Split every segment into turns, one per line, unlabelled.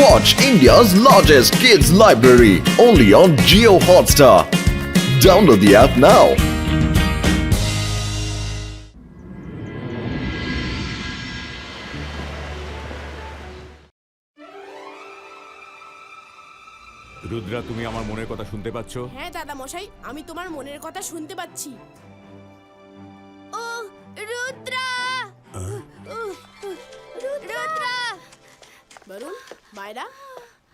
Watch India's largest kids library only on Jio Hotstar. Download the app now.
Rudra, তুমি আমার মনের কথা শুনতে পাচ্ছ?
হ্যাঁ দাদা মশাই, আমি তোমার মনের কথা শুনতে পাচ্ছি। ও রুদ্রা, রুদ্রা, বরুণ, মায়রা,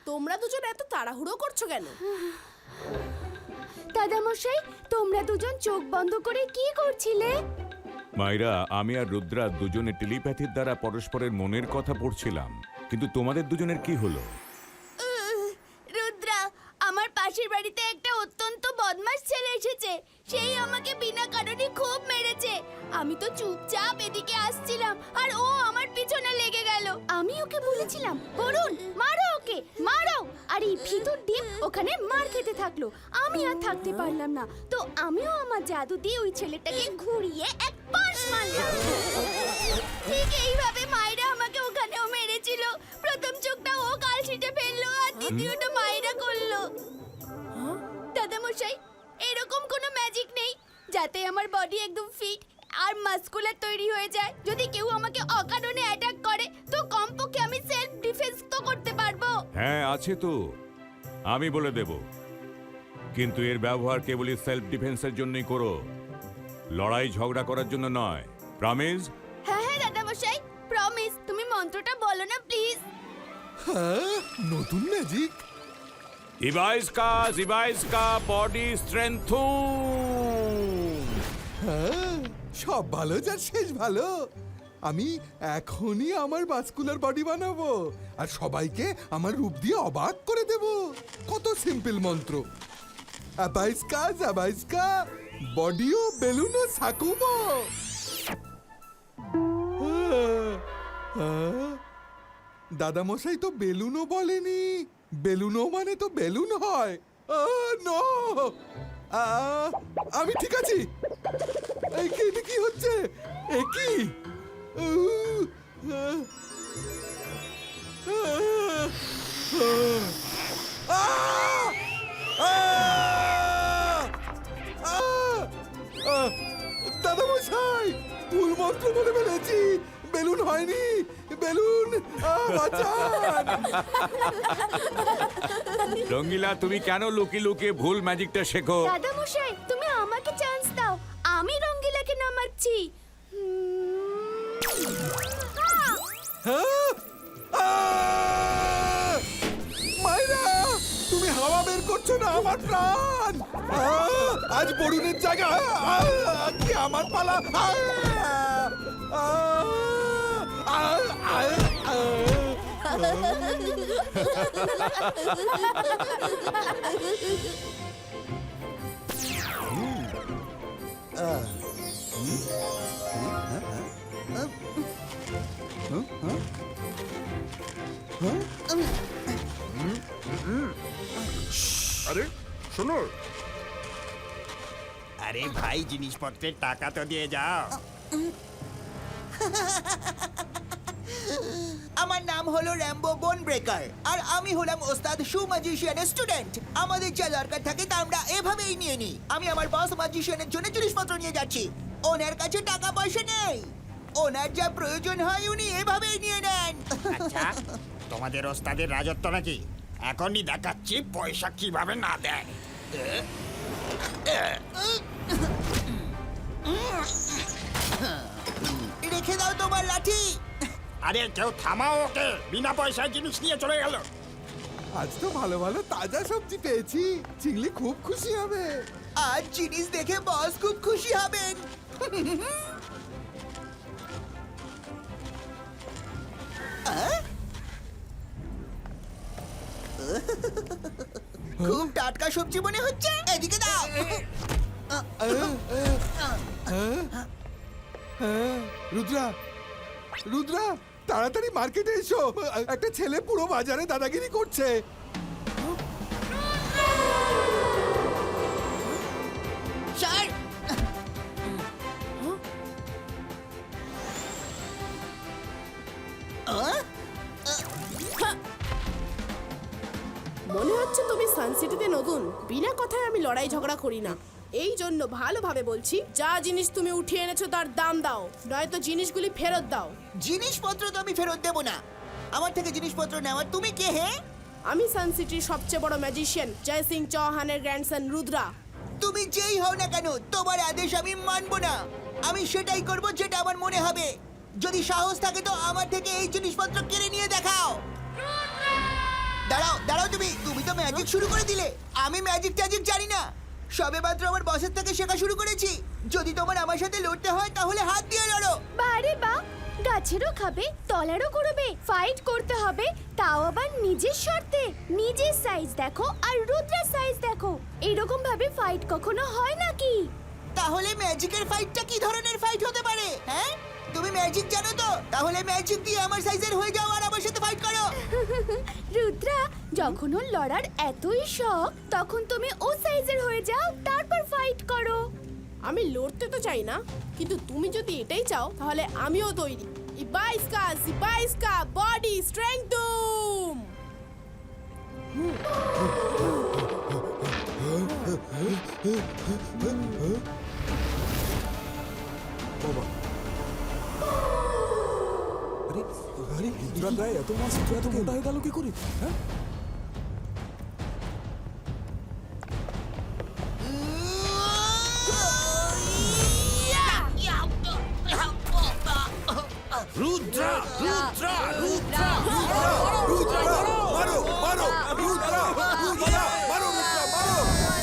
তোমরা দুজন এত তাড়াহুড়ো করছো কেন?
দাদা মশাই, তোমরা দুজন চোখ বন্ধ করে কি করছিলে?
মাইরা, আমি আর রুদ্রা দুজনে টেলিপ্যাথির দ্বারা পরস্পরের মনের কথা পড়ছিলাম, কিন্তু তোমাদের দুজনের কি হলো?
রুদ্রা, আমার পাশের বাড়িতে একটা অত্যন্ত বদমাশ ছেলে এসেছে। সেই আমাকে বিনা কারণে খুব মেরেছে। আমি তো চুপচাপ এদিকে আসছিলাম আর ও আমার পিছনে লেগে গেল। আমি ওকে বলেছিলাম, বরুণ মারো ওকে, মারো। আর এই ভিতর ডিম ওখানে মার খেতে থাকলো। আমি আর থাকতে পারলাম না, তো আমিও আমার জাদু দিয়ে ওই ছেলেটাকে ঘুরিয়ে এক পাশ মারলাম। ঠিক এইভাবে মায়েরা আমাকে ওখানেও মেরেছিল। প্রথম চোখটা ও কালশিটে ফেললো আর দ্বিতীয়টা মায়েরা করলো। দাদা মশাই, এরকম কোনো ম্যাজিক নেই যাতে আমার বডি একদম ফিট আর মাসকুলার তৈরি হয়ে যায়? যদি কেউ আমাকে অকারণে অ্যাটাক করে তো কমপক্ষে আমি সেলফ ডিফেন্স তো করতে পারবো।
হ্যাঁ, আছে তো, আমি বলে দেব, কিন্তু এর ব্যবহার কেবলই সেলফ ডিফেন্সের জন্যই করো, লড়াই ঝগড়া করার জন্য নয়। প্রমিস?
হ্যাঁ হ্যাঁ দাদা মশাই, প্রমিস। তুমি মন্ত্রটা বলো না প্লিজ।
হ্যাঁ, নতুন ম্যাজিক।
ইভাইসকা body strength.
হ্যাঁ, সব ভালো যার শেষ ভালো। আমি এখনই আমার মাসকুলার বডি বানাবো আর সবাইকে আমার রূপ দিয়ে অবাক করে দেব। কত সিম্পল মন্ত্র। আবাইসকা বডিও বেলুনো সাকুমো। দাদা মশাই তো বেলুনও বলেনি। বেলুনও মানে তো বেলুন হয়। নো, আমি ঠিক আছি। এটা কি হচ্ছে? এ কি? দাদা মশাই, ভুল মন্ত্র বলে ফেলেছি। বেলুন হয়নি, বেলুন। বাঁচান।
রঙ্গিলা, তুমি কেন লুকিয়ে লুকিয়ে ভুল ম্যাজিকটা শেখো?
দাদা মশাই, তুমি আমাকে চান্স দাও, আমি রঙ্গিলাকে নামাচ্ছি।
মাইরা, তুমি হাওয়া বের করছো না আমার প্রাণ। আজ বরুণের জায়গা কি আমার পালা।
আরে শোনো,
আরে ভাই, জিনিসপত্রের টাকা তো দিয়ে যাও।
আমার নাম হলো র্যাম্বো বোন ব্রেকার আর আমি হলাম ওস্তাদ শু ম্যাজিশিয়ানের স্টুডেন্ট। আমাদের যা দরকার থাকে তা আমরা এভাবেই নিয়ে নিই। আমি আমার বস ম্যাজিশিয়ানের জন্য জিনিসপত্র নিয়ে যাচ্ছি। ওনার কাছে টাকা পয়সা নেই, ওনার যা প্রয়োজন হয় উনি এভাবেই নিয়ে নেন।
আচ্ছা, তোমাদের ওস্তাদের রাজত্ব নাকি? এখনই দেখাচ্ছি পয়সা কিভাবে না দেয়।
রেখে দাও তোমার লাঠি।
আরে কেউ থামাও ওকে, বিনা পয়সায় জিনিস নিয়ে চলে গেল।
আজ তো ভালো ভালো তাজা সবজি পেয়েছি। চিংলি খুব খুশি হবে।
আজ জিনিস দেখে বস খুব খুশি হবেন। খুব টাটকা সবজি মনে হচ্ছে, এদিকে দাও।
রুদ্রা, রুদ্রা, তাড়াতাড়ি মার্কেটে এসো। একটা ছেলে পুরো বাজারে দাদাগিরি করছে।
স্যার,
হচ্ছে তুমি সানসিটিতে নতুন, বিনা কথায় আমি লড়াই ঝগড়া করি না। এই জন্য ভালোভাবে বলছি, যা জিনিস তুমি উঠিয়ে এনেছো তার দাম দাও, নয়তো জিনিসগুলি ফেরত দাও।
জিনিসপত্র তো আমি ফেরত দেবো না। আমার থেকে জিনিসপত্র নেওয়ার তুমি কে হে?
আমি সানসিটির সবচেয়ে বড় ম্যাজিশিয়ান জয় সিং চৌহানের গ্র্যান্ডসন রুদ্রা।
তুমি যেই হও না কেন, তোমার আদেশ আমি মানবো না। আমি সেটাই করব যেটা আমার মনে হবে। যদি সাহস থাকে তো আমার থেকে এই জিনিসপত্র কেড়ে নিয়ে দেখাও। দাঁড়াও দাঁড়াও, তুমি তো ম্যাজিক শুরু করে দিলে। আমি ম্যাজিক ট্যাজিক জানি না, সবে মাত্র আমার বসের থেকে শেখা শুরু করেছি। যদি তোমার আমার সাথে লড়তে হয় তাহলে হাত দিয়ে লড়ো।
বারে বা, গাছেরও খাবে, তলারও করবে, ফাইট করতে হবে, তাও আবার নিজের শর্তে। নিজের সাইজ দেখো আর রুদ্রের সাইজ দেখো, এরকম ভাবে ফাইট কখনো হয় নাকি?
তাহলে ম্যাজিকের ফাইটটা কি ধরনের ফাইট হতে পারে? হ্যাঁ, তুমি ম্যাজিক জানো তো? তাহলে ম্যাজিক দিয়ে আমার সাইজের হয়ে যাও আর আমার সাথে ফাইট করো।
রুদ্রা, যখন ওর লড়ার এতই শখ, তখন তুমি ও সাইজের হয়ে যাও, তারপর ফাইট করো।
আমি লড়তে তো চাই না, কিন্তু তুমি যদি এটাই চাও তাহলে আমিও তৈরি। ইবাইস্কা বডি স্ট্রেংথ ডুম।
আরে আরে রুদ্রা গায়ে এত মাছ, এত মোটা হয়ে গেল কি করে? হ্যাঁ,
রুদ্রা রুদ্রা রুদ্রা
রুদ্রা মারো মারো, রুদ্রা রুদ্রা মারো, রুদ্রা মারো,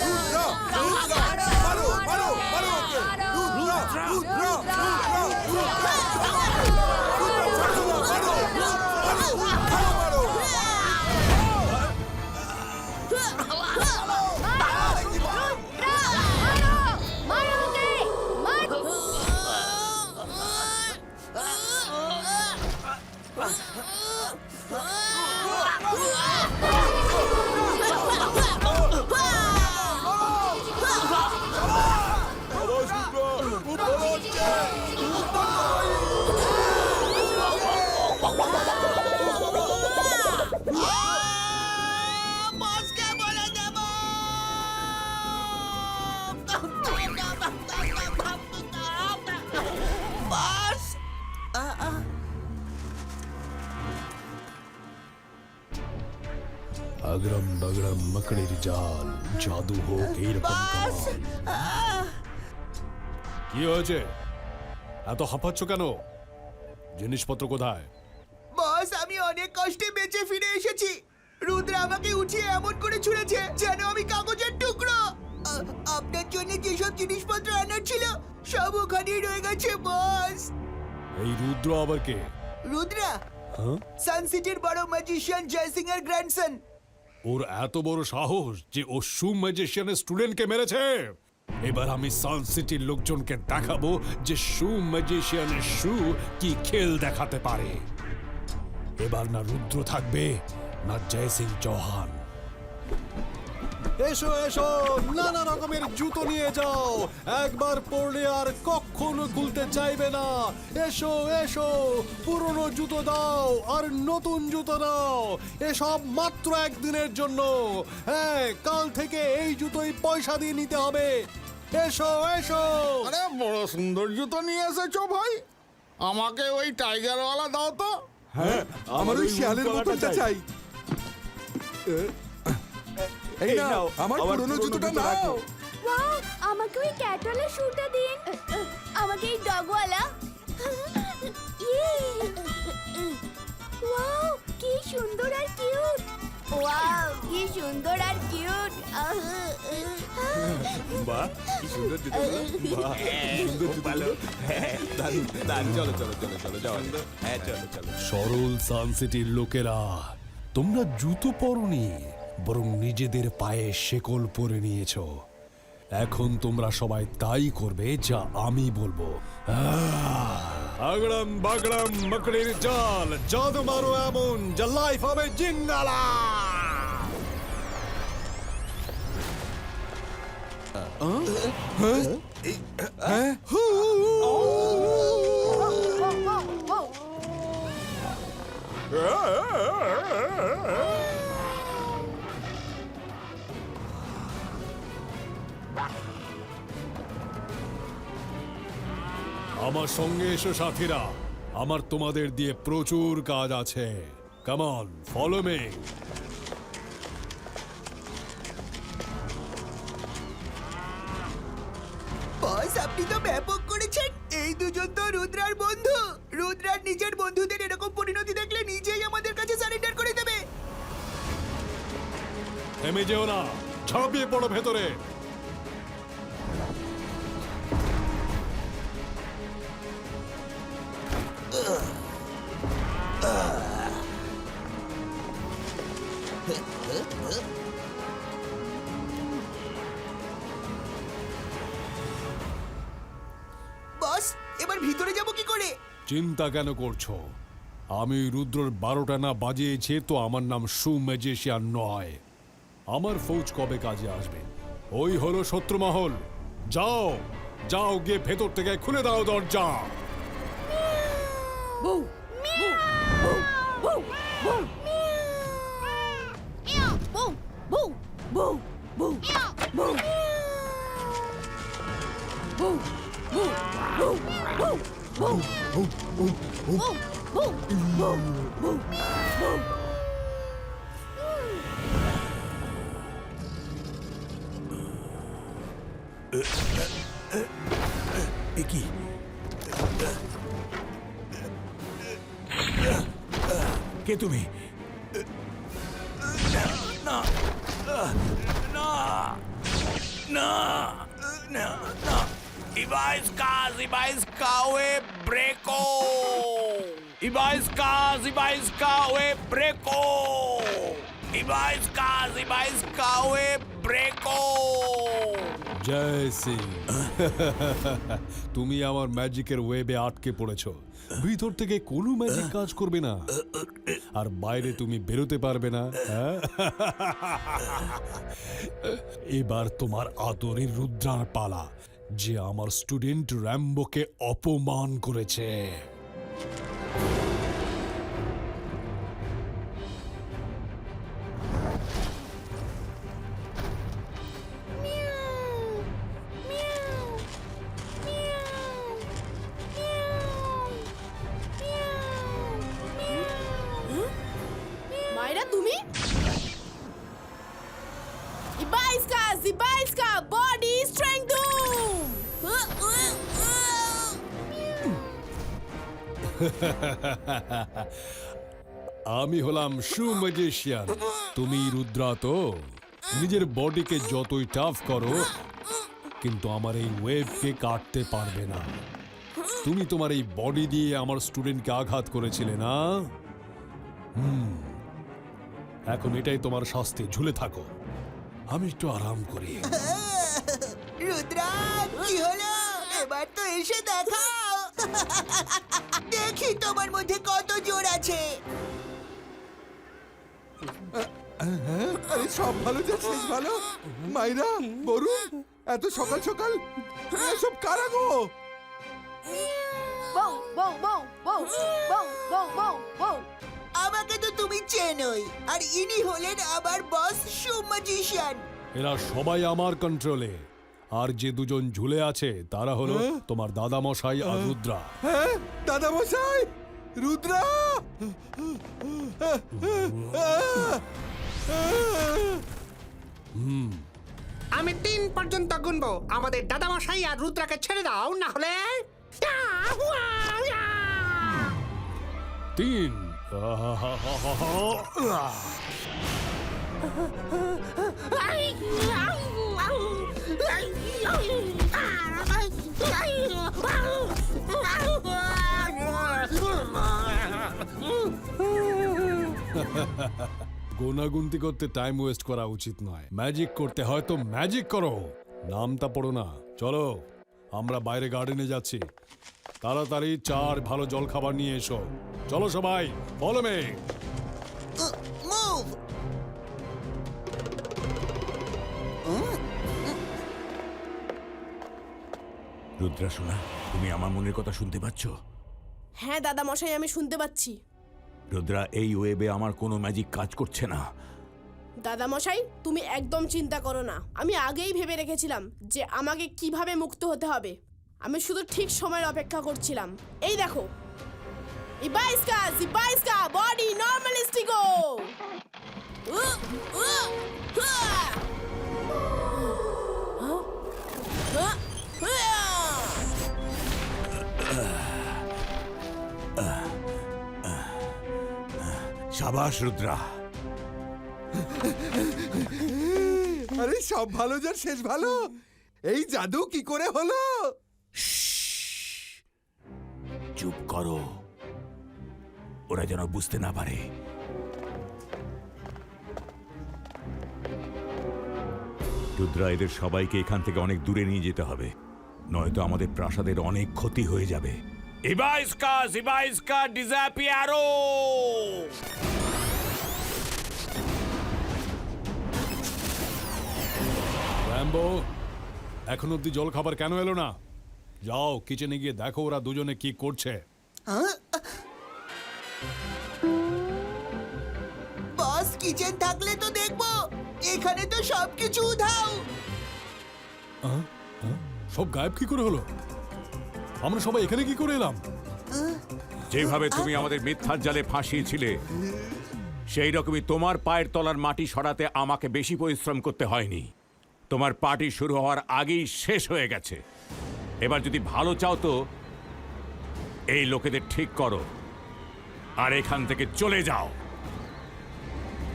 রুদ্রা রুদ্রা মারো মারো মারো ওকে, রুদ্রা রুদ্রা রুদ্রা রুদ্রা
বসকে বলে দেব। বস,
আগরম বগরম মকড়ির জাল, জাদু হোক এইরকম
বস,
কামাল। কি হয়েছে? এত হাঁপাচ্ছ কেন? জিনিসপত্র কোথায়?
বস, আমি অনেক কষ্টে বেঁচে ফিরে এসেছি। রুদ্র আমাকে উঠিয়ে এমন করে ছুঁড়েছে যেন আমি কাগজের টুকরো। আপনার জন্য যেসব জিনিসপত্র আনার ছিল সব ওখানেই রয়ে গেছে বস।
এই রুদ্র আবার কে?
রুদ্রা
হ্যাঁ?
সানসিটির বড় ম্যাজিশিয়ান জয় সিং এর গ্র্যান্ডসন।
ওর এত বড় সাহস যে ও শু ম্যাজিশিয়ানের স্টুডেন্টকে মেরেছে। এবার আমি সান সিটির লোকজনকে দেখাবো যে শু ম্যাজিশিয়ানের শু কি খেল দেখাতে পারে। এবার না রুদ্র থাকবে না জয় সিং চৌহান। এসো এসো, নানা রকমের জুতো নিয়ে যাও, একবার পরলে আর কখনো খুলতে চাইবে না। এসো এসো, পুরনো জুতো দাও আর নতুন জুতো দাও, এসব মাত্র একদিনের জন্য। হ্যাঁ, কাল থেকে এই জুতোই পয়সা দিয়ে নিতে হবে। এসো এসো।
আরে বড় সুন্দর জুতো নিয়ে এসেছো ভাই, আমাকে ওই টাইগারওয়ালা দাও তো।
হ্যাঁ, আমার ওই শিয়ালের বোতলটা চাই। এই নাও আমার পুরনো জুতোটা নাও।
ওয়াও, আমাকে ওই ক্যাটওয়ালা শুটা দিন। আমাকে এই ডগওয়ালা। ওয়াও, কি সুন্দর আর কিউট। ওয়াও, কি সুন্দর আর কিউট।
বাহ, কি সুন্দর জুতো। বাহ, সুন্দর জুতো। দারুণ দারুণ। চলো চলো চলো চলো যাও। হ্যাঁ চলো চলো। সরল সান সিটির লোকেরা, তোমরা জুতো পরনি, বরং নিজেদের পায়ে শেকল পরে নিয়েছো। এখন তোমরা সবাই তাই করবে যা আমি বলবো। আগড়ম বাগড়ম মকড়ির জাল, জাদু মারো এমন যা লাইফ হবে জিঙ্গালা। আমার সঙ্গে এসো সাথীরা, আমার তোমাদের দিয়ে প্রচুর কাজ আছে। Come on, follow me.
Boss, আপনি তো ব্যাপক করেছেন। এই দুজন তো রুদ্রার বন্ধু। রুদ্রার নিজের বন্ধুদের এরকম পরিণতি দেখলে নিজেই আমাদের কাছে সারেন্ডার করে দেবে।
থেমে যেও না, ঝাঁপিয়ে পড়ো ভেতরে।
বস, এবার ভিতরে যাব কি করে?
চিন্তা কেন করছো? আমি রুদ্রর 12টা না বাজিয়েছে তো আমার নাম শু ম্যাজিশিয়ান নয়। আমার ফৌজ কবে কাজে আসবে? ওই হলো শত্রুমহল। যাও যাও, গিয়ে ভেতর থেকে খুলে দাও দরজা।
কি কে তুমি? না না না না না, Ibaiska we breko. Ibaiska we breko. Ibaiska we breko.
জয় সিং। তুমি আমার ম্যাজিকের ওয়েবে আটকে পড়েছো। ভিতর থেকে কোনো ম্যাজিক কাজ করবে না, আর বাইরে তুমি বেরোতে পারবে না। হ্যাঁ? এবার তোমার আদরের রুদ্রার পালা, যে আমার স্টুডেন্ট র্যাম্বোকে অপমান করেছে।
মায়েরা, তুমি? Ibaiska, body strength doom!
আমি হলাম শু ম্যাজিশিয়ান। তুমি রুদ্রা তো? নিজের বডিকে যতই টাফ করো, কিন্তু আমার এই ওয়েবকে কাটতে পারবে না। তুমি তোমার এই বডি দিয়ে আমার স্টুডেন্টকে আঘাত করেছিলে না? এখন এটাই তোমার শাস্তি। ঝুলে থাকো, আমি একটু আরাম করি।
রুদ্রা, কি হলো? এবার তো এসে দেখাও। দেখি তোমার মধ্যে কত জোর আছে।
আরে সব ভালো যা শেষ ভালো। মাইরা, বরুণ, এত সকাল সকাল এসব কারা গো?
আমাকে তো তুমি চেনোই, আর ইনি হলেন আমার বস শু ম্যাজিশিয়ান।
এরা সবাই আমার কন্ট্রোলে, আর যে দুজন ঝুলে আছে তারা হলো তোমার দাদা মশাই আর রুদ্রা।
হ্যাঁ, দাদা মশাই, রুদ্রা।
আমি 3 পর্যন্ত গুনবো। আমাদের দাদামশাই আর রুদ্রাকে ছেড়ে দাও, না হলে
3। গোনাগুনতি করতে টাইম ওয়েস্ট করা উচিত নয়। ম্যাজিক করতে হয় তো ম্যাজিক করো, নামটা পড়ো না। চলো, আমরা বাইরে গার্ডেনে যাচ্ছি। তাড়াতাড়ি চার ভালো জল খাবার নিয়ে এসো। চলো সবাই, ফলো মি।
মুভ।
রুদ্রা সোনা, তুমি আমার মনের কথা শুনতে পাচ্ছ?
হ্যাঁ দাদা মশাই, আমি শুনতে পাচ্ছি।
রুদ্রা, এই ওয়েবে আমার কোনো ম্যাজিক কাজ করছে না।
দাদা মশাই, তুমি একদম চিন্তা করো না। আমি আগেই ভেবে রেখেছিলাম যে আমাকে কিভাবে মুক্ত হতে হবে। আমি শুধু ঠিক সময়ের অপেক্ষা করছিলাম। এই দেখো, Zibaiska, body normalistico.
সাবাস রুদ্রা।
আরে সব ভালো যার শেষ ভালো। এই জাদু কি করে হলো?
চুপ করো, ওরা যেন বুঝতে না পারে। রুদ্রা, এদের সবাইকে এখান থেকে অনেক দূরে নিয়ে যেতে হবে, নয়তো আমাদের প্রাসাদের অনেক ক্ষতি হয়ে যাবে। ইবাইস্কা ডিজাপিয়ারো।
র্যাম্বো, এখন অব্দি জল খাবার কেন এলো না? যাও কিচেনে গিয়ে দেখো ওরা দুজনে কি করছে।
বস, কিচেন থাকলে তো দেখবো। এখানে তো সবকিছু উধাও।
সব গায়েব কি করে হলো? আমরা সবাই এখানে কি করে এলাম?
যেভাবে তুমি আমাদের মিথ্যার জালে ফাঁসিয়েছিলে, সেই রকমই তোমার পায়ের তলার মাটি সরাতে আমাকে বেশি পরিশ্রম করতে হয়নি। তোমার পার্টি শুরু হওয়ার আগেই শেষ হয়ে গেছে। এবার যদি ভালো চাও তো এই লোকেদের ঠিক করো আর এখান থেকে চলে যাও।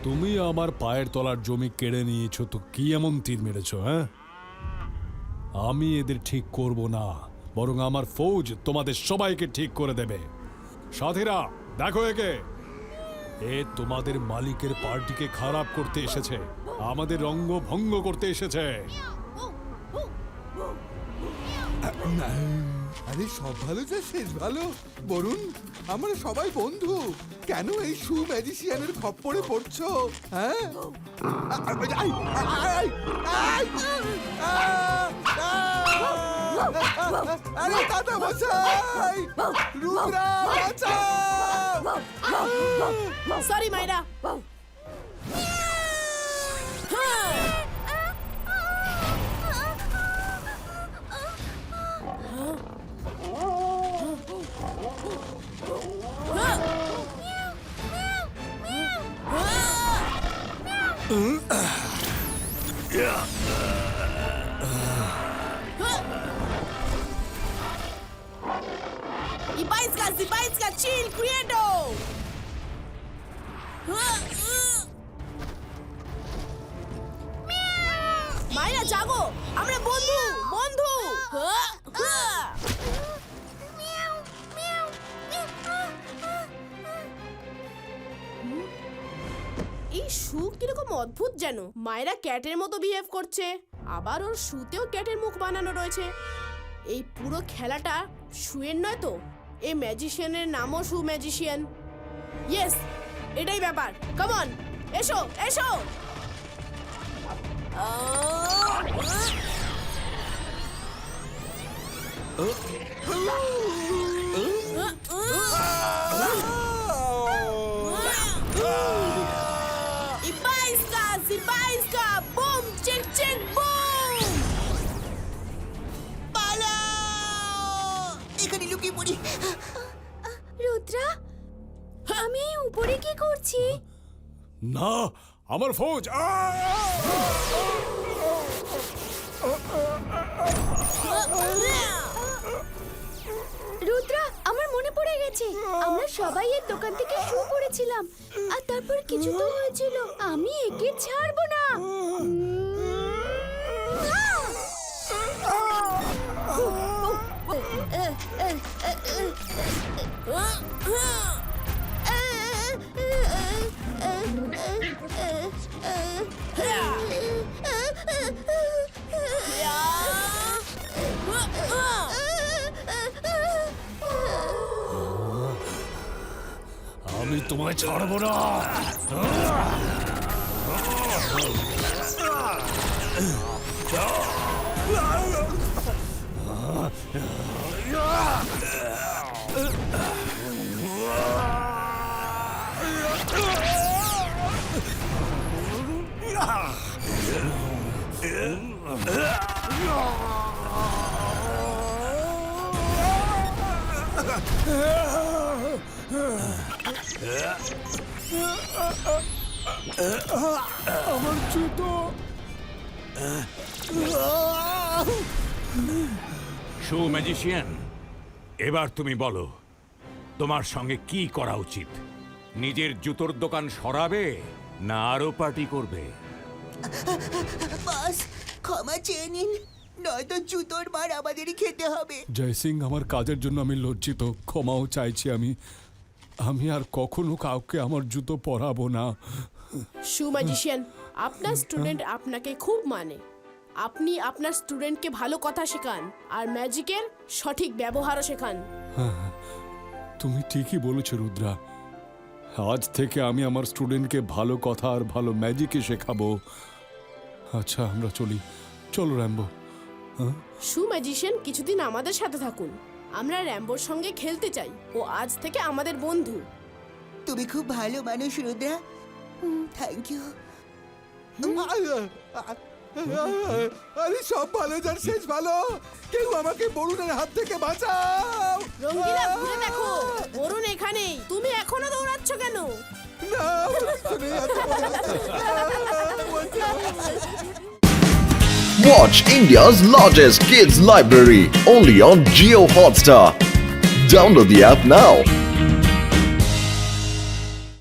তুমি আমার পায়ের তলার জমি কেড়ে নিয়েছো তো কি এমন তীর মেরেছো? হ্যাঁ, আমি এদের ঠিক করব না, বরং আমার ফৌজ তোমাদের সবাইকে ঠিক করে দেবে। সাথীরা, দেখো একে। এ তোমাদের মালিকের পার্টিকে খারাপ করতে এসেছে, আমাদের রঙ্গ ভঙ্গ করতে এসেছে।
আরে সব ভালো যার শেষ ভালো। বরুণ, আমরা সবাই বন্ধু। কেন এই শু ম্যাজিশিয়ানের খপ্পরে পড়ছো? হ্যাঁ, আরে দাদা মশাই, রুদ্রা বাঁচাও!
সরি মাইরা। Zibaiska, chill, quieto. মাইরা জাগো, আমরা বন্ধু বন্ধু। এই শু কিরকম অদ্ভুত যেন। মায়েরা ক্যাটের মতো বিহেভ করছে, আবার ওর শুতেও ক্যাটের মুখ বানানো রয়েছে। এই পুরো খেলাটা শুয়ের নয় তো? এই ম্যাজিশিয়ানের নামও শু ম্যাজিশিয়ান। ইয়েস, এটাই ব্যাপার। কাম অন, এসো এসো। Zibaiska, boom, check, check, boom!
পালাও! এখানে লুকিয়ে পড়ি।
রুদ্রা, আমি উপরে কি করছি?
না, আমার ফৌজ!
রুদ্রা, আমার মনে পড়ে গেছে, আমরা সবাই এর দোকান থেকে শু পড়েছিলাম, আর তারপর কিছু তো হয়েছিল। আমি একে ছাড়বো না।
আমি তোমায় ছাড়বো না। আমার জুতো।
শু ম্যাজিশিয়ান, এবার তুমি বলো তোমার সঙ্গে কি করা উচিত? নিজের জুতোর দোকান সরাবে না আরো পার্টি করবে?
বস ক্ষমা চেয়ে নিন, নয়তো জুতোর মার আমাদেরই খেতে হবে।
জয় সিং, আমার কাজের জন্য আমি লজ্জিত, ক্ষমাও চাইছি। আমি আর কখনো কাউকে আমার জুতো পরাবো না।
শু ম্যাজিশিয়ান, আপনার স্টুডেন্ট আপনাকে খুব মানে। আপনি আপনার স্টুডেন্টকে ভালো কথা শেখান আর ম্যাজিকের সঠিক ব্যবহারও শেখান।
তুমি ঠিকই বলেছো রুদ্রা। আজ থেকে আমি আমার স্টুডেন্টকে ভালো কথা আর ভালো ম্যাজিকই শেখাবো। আচ্ছা, আমরা চলি। চলো র্যাম্বো।
শু ম্যাজিশিয়ান, কিছুদিন আমাদের সাথে থাকুন। আমরা র্যাম্বোর সঙ্গে খেলতে চাই। ও আজ থেকে আমাদের বন্ধু।
তুমি খুব ভালো মানুষ রুদ্রা, থ্যাংক ইউ।
আরে সব ভালো যার শেষ ভালো। কেউ আমাকে বরুণের হাত থেকে বাঁচাও।
রঙ্গিলা, ঘুরে দেখো, বরুণ এখানেই। তুমি এখনো দৌড়াচ্ছ কেন?
না, শুনে যাচ্ছে,
Watch India's largest kids library only on Geo Hotstar. Download the app now.